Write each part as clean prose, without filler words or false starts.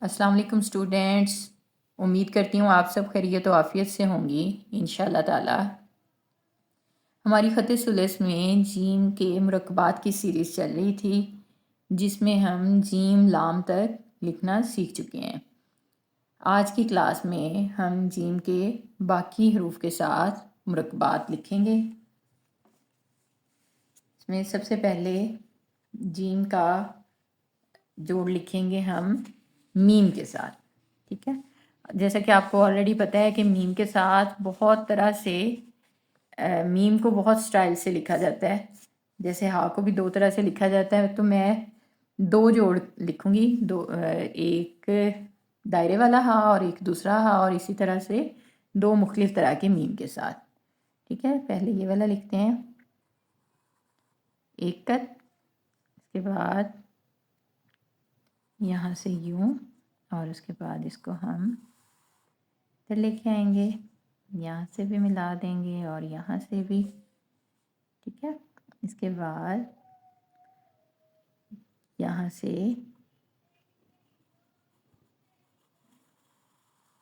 अस्सलाम वालेकुम स्टूडेंट्स। उम्मीद करती हूँ आप सब खैरियत व आफ़ियत से होंगी इंशाल्लाह ताला। हमारी ख़त सुलस में जीम के मुरक्कबात की सीरीज़ चल रही थी जिसमें हम जीम लाम तक लिखना सीख चुके हैं। आज की क्लास में हम जीम के बाकी हरूफ के साथ मुरक्कबात लिखेंगे। इसमें सबसे पहले जीम का जोड़ लिखेंगे हम मीम के साथ। ठीक है, जैसा कि आपको ऑलरेडी पता है कि मीम के साथ बहुत तरह से मीम को बहुत स्टाइल से लिखा जाता है। जैसे हा को भी दो तरह से लिखा जाता है, तो मैं दो जोड़ लिखूंगी, एक दायरे वाला हा और एक दूसरा हा, और इसी तरह से दो मुख्तलिफ तरह के मीम के साथ। ठीक है, पहले ये वाला लिखते हैं, एक कत, इसके बाद यहाँ से यूं, और उसके बाद इसको हम इधर लेके आएंगे, यहाँ से भी मिला देंगे और यहाँ से भी। ठीक है, इसके बाद यहाँ से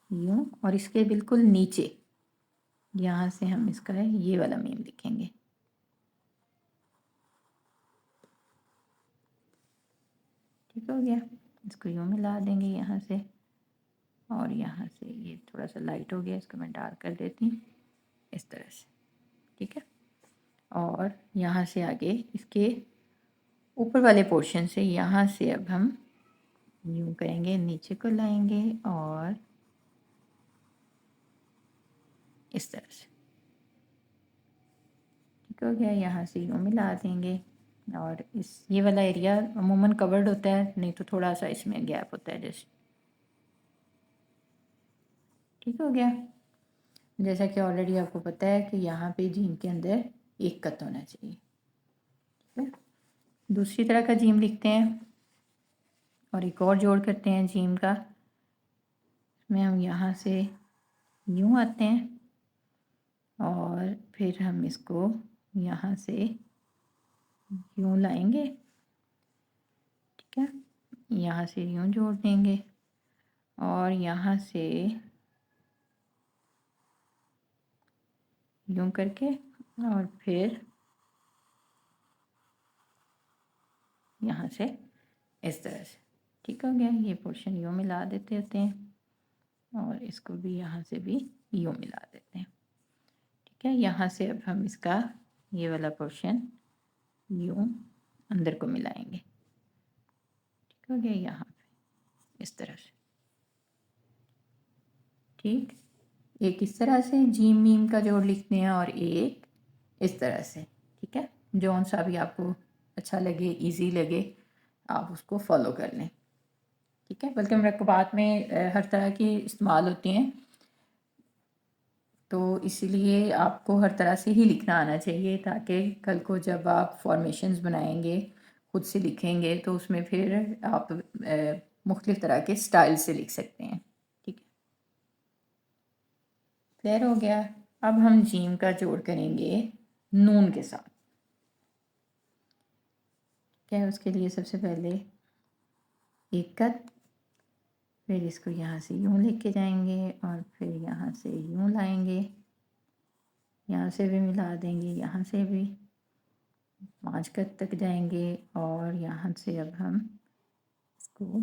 यूं, और इसके बिल्कुल नीचे यहाँ से हम इसका ये वाला मीम लिखेंगे। ठीक हो गया, इसको यूं मिला देंगे यहाँ से, और यहाँ से ये थोड़ा सा लाइट हो गया, इसको मैं डार्क कर देती हूँ इस तरह से। ठीक है, और यहाँ से आगे इसके ऊपर वाले पोर्शन से यहाँ से अब हम यूं करेंगे, नीचे को लाएंगे और इस तरह से। ठीक हो गया, यहाँ से यूं मिला देंगे, और इस ये वाला एरिया अमूमन कवर्ड होता है, नहीं तो थोड़ा सा इसमें गैप होता है जैसे। ठीक हो गया, जैसा कि ऑलरेडी आपको पता है कि यहाँ पे जीम के अंदर एक कत होना चाहिए। ठीक है, दूसरी तरह का जीम लिखते हैं और एक और जोड़ करते हैं जीम का। इसमें हम यहाँ से यूं आते हैं और फिर हम इसको यहाँ से यूं लाएंगे। ठीक है, यहाँ से यूं जोड़ देंगे और यहाँ से यूं करके, और फिर यहाँ से इस तरह से। ठीक हो गया, ये पोर्शन यूं मिला देते होते हैं और इसको भी यहाँ से भी यूं मिला देते हैं। ठीक है, यहाँ से अब हम इसका ये वाला पोर्शन यूं अंदर को मिलाएंगे। ठीक हो गया, यहाँ पे इस तरह से। ठीक, एक इस तरह से जीम मीम का जोड़ लिखते हैं और एक इस तरह से। ठीक है, जौन सा भी आपको अच्छा लगे, इजी लगे, आप उसको फॉलो कर लें। ठीक है, बल्कि मुरक्कबात में हर तरह की इस्तेमाल होती हैं, तो इसीलिए आपको हर तरह से ही लिखना आना चाहिए, ताकि कल को जब आप फॉर्मेशंस बनाएंगे, खुद से लिखेंगे, तो उसमें फिर आप मुख्तलिफ तरह के स्टाइल से लिख सकते हैं। ठीक है, क्लियर हो गया। अब हम जीम का जोड़ करेंगे नून के साथ। क्या है, उसके लिए सबसे पहले एक कत, फिर इसको यहाँ से यूं लेके जाएंगे और फिर यहाँ से यूं लाएंगे, यहाँ से भी मिला देंगे, यहाँ से भी 5 कत तक जाएंगे, और यहाँ से अब हम इसको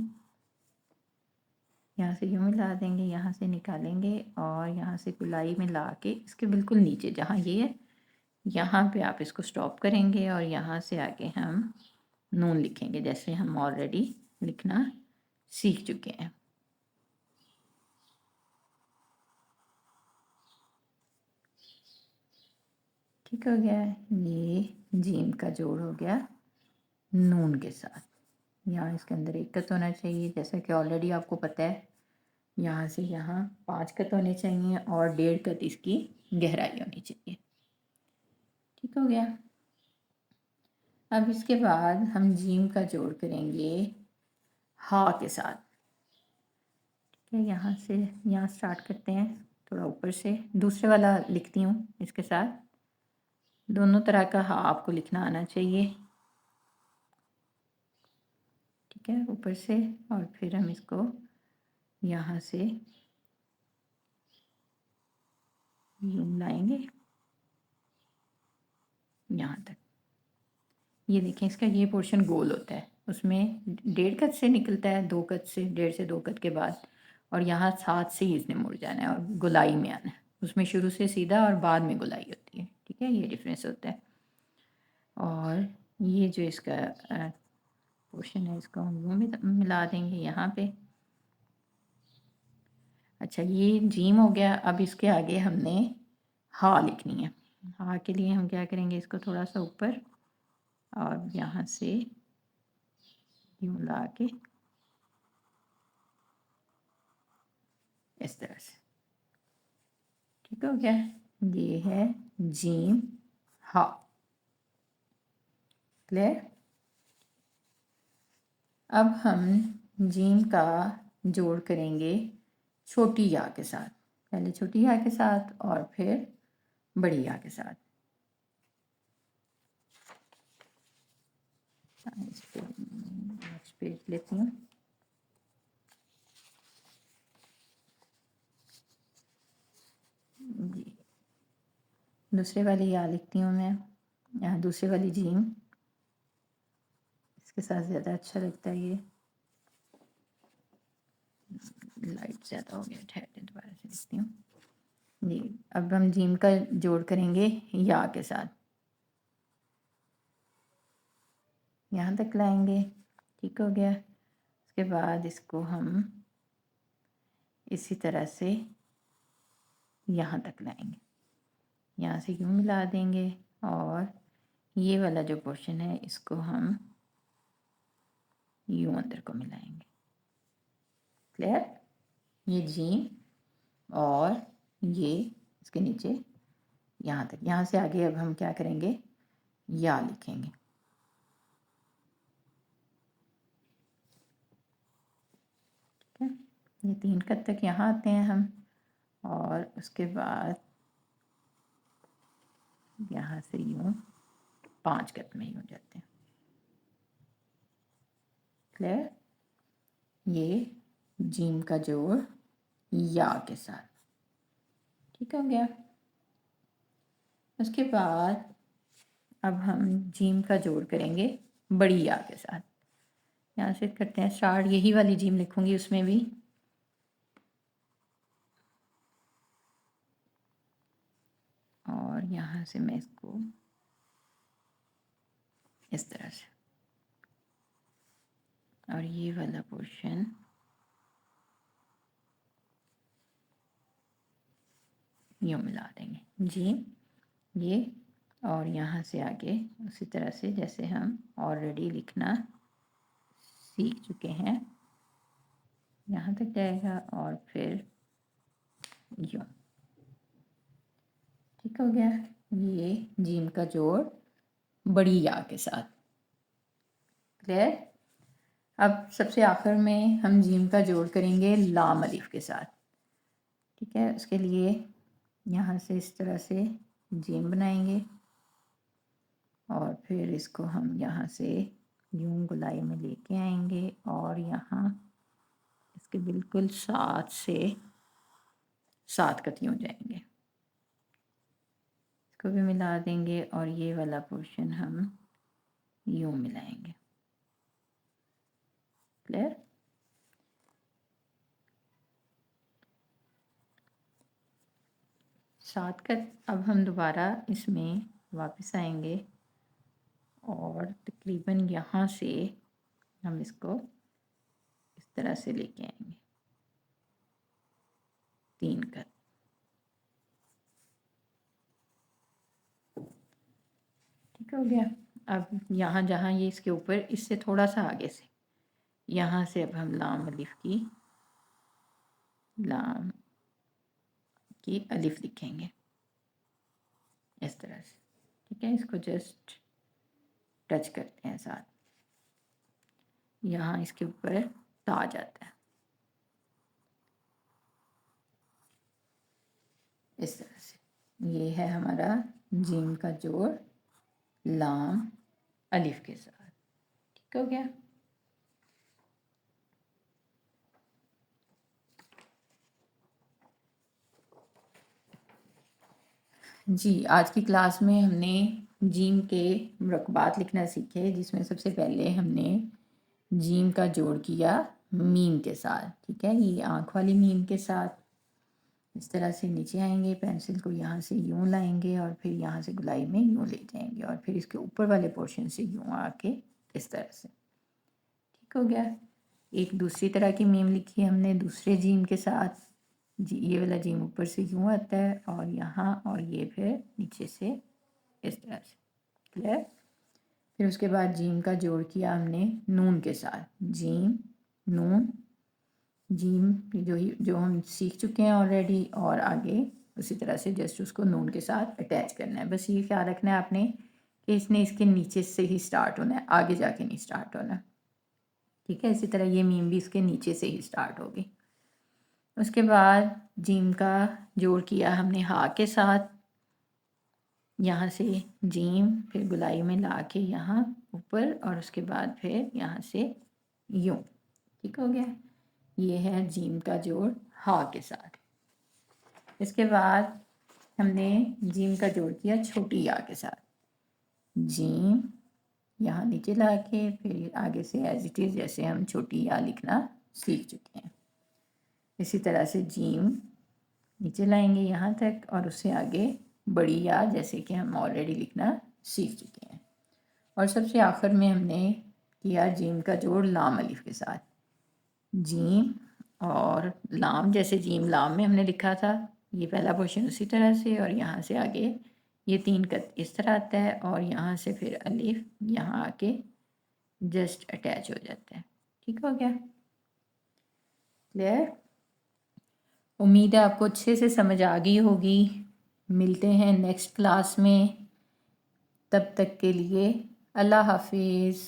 यहाँ से यूं मिला देंगे, यहाँ से निकालेंगे और यहाँ से गुलाई में ला के इसके बिल्कुल नीचे जहाँ ये है, यहाँ पे आप इसको स्टॉप करेंगे और यहाँ से आगे हम नून लिखेंगे, जैसे हम ऑलरेडी लिखना सीख चुके हैं। ठीक हो गया, ये जीम का जोड़ हो गया नून के साथ। यहाँ इसके अंदर एक कत होना चाहिए, जैसा कि ऑलरेडी आपको पता है। यहाँ से यहाँ 5 कत होने चाहिए और 1.5 कत इसकी गहराई होनी चाहिए। ठीक हो गया, अब इसके बाद हम जीम का जोड़ करेंगे हा के साथ। ठीक है, यहाँ से यहाँ स्टार्ट करते हैं, थोड़ा ऊपर से दूसरे वाला लिखती हूँ इसके साथ। दोनों तरह का हा आपको लिखना आना चाहिए। ठीक है, ऊपर से, और फिर हम इसको यहाँ से यूं लाएंगे यहाँ तक। ये देखें, इसका ये पोर्शन गोल होता है, उसमें 1.5 गज से निकलता है, 2 गज से, 1.5 से 2 गज के बाद, और यहाँ 7 से ही इसने मुड़ जाना है और गोलाई में आना है। उसमें शुरू से सीधा और बाद में गोलाई होती है, ठीक है, ये डिफरेंस होता है। और ये जो इसका पोर्शन है, इसको हम यूँ भी मिला देंगे यहाँ पे। अच्छा, ये जीम हो गया। अब इसके आगे हमने हा लिखनी है। हा के लिए हम क्या करेंगे, इसको थोड़ा सा ऊपर और यहाँ से यूँ ला के इस तरह से, ठीक हो गया। ये है जीम हा। क्लियर। अब हम जीम का जोड़ करेंगे छोटी या के साथ। पहले छोटी या के साथ और फिर बड़ी या के साथ। इस पेज लेती हूँ। जी, दूसरे वाली या लिखती हूँ मैं, यहाँ दूसरे वाली जीम, इसके साथ ज़्यादा अच्छा लगता है। ये लाइट ज़्यादा हो गया, ठहर दोबारा से लिखती हूँ। जी, अब हम जीम का जोड़ करेंगे या के साथ, यहाँ तक लाएंगे, ठीक हो गया। उसके बाद इसको हम इसी तरह से यहाँ तक लाएंगे, यहाँ से यूँ मिला देंगे और ये वाला जो पोर्शन है इसको हम यूँ अंदर को मिलाएंगे। क्लियर। ये जीम और ये इसके नीचे यहाँ तक। यहाँ से आगे अब हम क्या करेंगे, या लिखेंगे। ठीक है, ये 3 कद तक यहाँ आते हैं हम, और उसके बाद यहाँ से यूँ 5 कद में यूँ जाते हैं। क्लियर। ये जीम का जोड़ या के साथ, ठीक हो गया। उसके बाद अब हम जीम का जोड़ करेंगे बड़ी या के साथ। यहाँ से करते हैं स्टार्ट। यही वाली जीम लिखूंगी उसमें भी, और यहाँ से मैं इसको इस तरह से, और ये वाला पोर्शन यूँ मिला देंगे। जीम ये, और यहाँ से आगे उसी तरह से जैसे हम ऑलरेडी लिखना सीख चुके हैं, यहाँ तक जाएगा और फिर यूँ, ठीक हो गया। ये जीम का जोड़ बड़ी या के साथ। क्लियर। अब सबसे आखिर में हम जीम का जोड़ करेंगे लाम अलिफ के साथ। ठीक है, उसके लिए यहाँ से इस तरह से जीम बनाएंगे और फिर इसको हम यहाँ से यूं गोलाई में लेके आएंगे और यहाँ इसके बिल्कुल साथ से 7 कत यूं जाएंगे, इसको भी मिला देंगे और ये वाला पोर्शन हम यूं मिलाएंगे। क्लियर। सात कत। अब हम दोबारा इसमें वापस आएंगे और तकरीबन यहाँ से हम इसको इस तरह से लेके आएंगे 3 कत। ठीक हो गया। अब यहाँ जहाँ ये इसके ऊपर, इससे थोड़ा सा आगे से, यहाँ से अब हम लाम की अलिफ लिखेंगे इस तरह से। ठीक है, इसको जस्ट टच करते हैं साथ, यहाँ इसके ऊपर ता जाता है इस तरह से। ये है हमारा जीम का जोड़ लाम अलिफ के साथ। ठीक हो गया। जी, आज की क्लास में हमने जीम के मुरक्कबात लिखना सीखे, जिसमें सबसे पहले हमने जीम का जोड़ किया मीम के साथ। ठीक है, ये आँख वाली मीम के साथ इस तरह से नीचे आएंगे, पेंसिल को यहाँ से यूँ लाएंगे और फिर यहाँ से गुलाई में यूँ ले जाएंगे और फिर इसके ऊपर वाले पोर्शन से यूँ आके इस तरह से। ठीक हो गया। एक दूसरी तरह की मीम लिखी है हमने दूसरे जीम के साथ। जी, ये वाला जीम ऊपर से यूँ आता है और यहाँ, और ये फिर नीचे से इस तरह से। क्लियर। फिर उसके बाद जीम का जोड़ किया हमने नून के साथ। जीम, नून, जीम जो हम सीख चुके हैं ऑलरेडी, और आगे उसी तरह से जस्ट उसको नून के साथ अटैच करना है। बस ये ख्याल रखना है आपने कि इसने इसके नीचे से ही स्टार्ट होना है, आगे जाके नहीं स्टार्ट होना। ठीक है, इसी तरह ये मीम भी इसके नीचे से ही स्टार्ट होगी। उसके बाद जीम का जोड़ किया हमने हा के साथ। यहाँ से जीम, फिर गुलाई में ला के यहाँ ऊपर, और उसके बाद फिर यहाँ से यूँ। ठीक हो गया। ये है जीम का जोड़ हा के साथ। इसके बाद हमने जीम का जोड़ किया छोटी या के साथ। जीम यहाँ नीचे ला के फिर आगे से एज इट इज़ जैसे हम छोटी या लिखना सीख चुके हैं। इसी तरह से जीम नीचे लाएंगे यहाँ तक, और उससे आगे बड़ी या जैसे कि हम ऑलरेडी लिखना सीख चुके हैं। और सबसे आखिर में हमने किया जीम का जोड़ लाम अलिफ के साथ। जीम और लाम, जैसे जीम लाम में हमने लिखा था, ये पहला पोर्शन उसी तरह से, और यहाँ से आगे ये 3 कत इस तरह आता है, और यहाँ से फिर अलिफ यहाँ आके जस्ट अटैच हो जाता है। ठीक हो गया। क्लियर। उम्मीद है आपको अच्छे से समझ आ गई होगी। मिलते हैं नेक्स्ट क्लास में, तब तक के लिए अल्लाह हाफिज़।